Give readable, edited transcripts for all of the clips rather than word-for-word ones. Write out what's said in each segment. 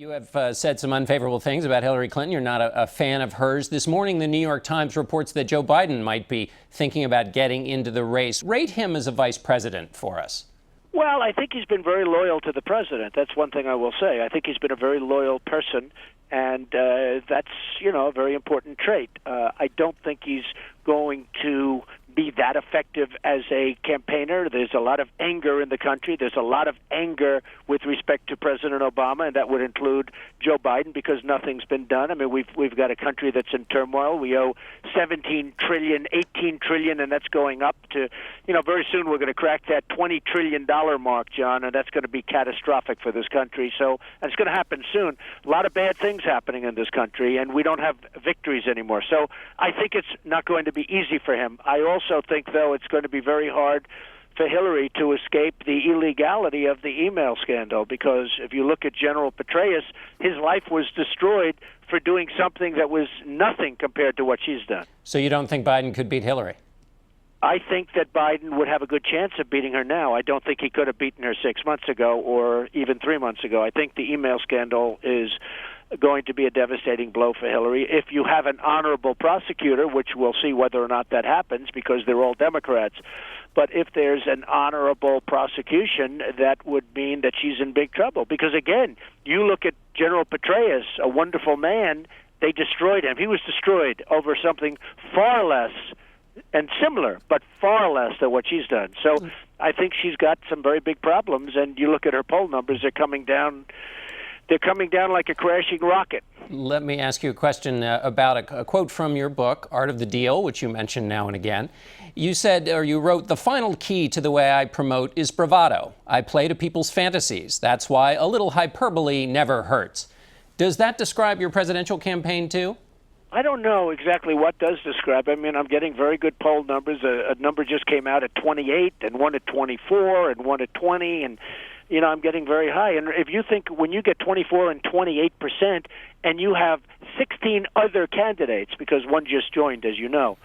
You have said some unfavorable things about Hillary Clinton. You're not a fan of hers. This morning, the New York Times reports that Joe Biden might be thinking about getting into the race. Rate him as a vice president for us. Well, I think he's been very loyal to the president. That's one thing I will say. I think he's been a very loyal person, and that's, a very important trait. I don't think he's going to be that effective as a campaigner. There's a lot of anger in the country. There's a lot of anger with respect to President Obama, and that would include Joe Biden, because nothing's been done. I mean, we've got a country that's in turmoil. We owe 17 trillion, 18 trillion, and that's going up to, very soon we're going to crack that $20 trillion mark, John, and that's going to be catastrophic for this country. So, and it's going to happen soon. A lot of bad things happening in this country, and we don't have victories anymore. So I think it's not going to be easy for him. I also think, though, it's going to be very hard for Hillary to escape the illegality of the email scandal, because if you look at General Petraeus, his life was destroyed for doing something that was nothing compared to what she's done. So you don't think Biden could beat Hillary? I think that Biden would have a good chance of beating her now. I don't think he could have beaten her 6 months ago or even 3 months ago. I think the email scandal is going to be a devastating blow for Hillary. If you have an honorable prosecutor, which we'll see whether or not that happens because they're all Democrats, but if there's an honorable prosecution, that would mean that she's in big trouble. Because, again, you look at General Petraeus, a wonderful man, they destroyed him. He was destroyed over something far less and similar, but far less than what she's done. So I think she's got some very big problems, and you look at her poll numbers, they're coming down like a crashing rocket. Let me ask you a question about a quote from your book, Art of the Deal, which you mention now and again. You said, or you wrote, "The final key to the way I promote is bravado. I play to people's fantasies. That's why a little hyperbole never hurts." Does that describe your presidential campaign, too? I don't know exactly what does describe. I mean, I'm getting very good poll numbers. A number just came out at 28, and one at 24, and one at 20, and I'm getting very high. And if you think when you get 24 and 28%, and you have 16 other candidates, because one just joined, as you know,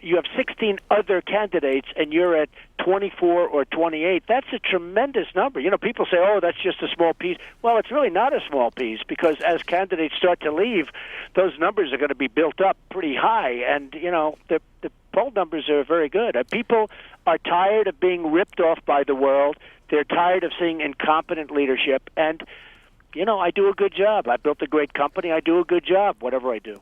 you have 16 other candidates, and you're at 24 or 28. That's a tremendous number. People say, "Oh, that's just a small piece." Well, it's really not a small piece, because as candidates start to leave, those numbers are going to be built up pretty high. And, the poll numbers are very good. People are tired of being ripped off by the world. They're tired of seeing incompetent leadership. And, I do a good job. I built a great company. I do a good job, whatever I do.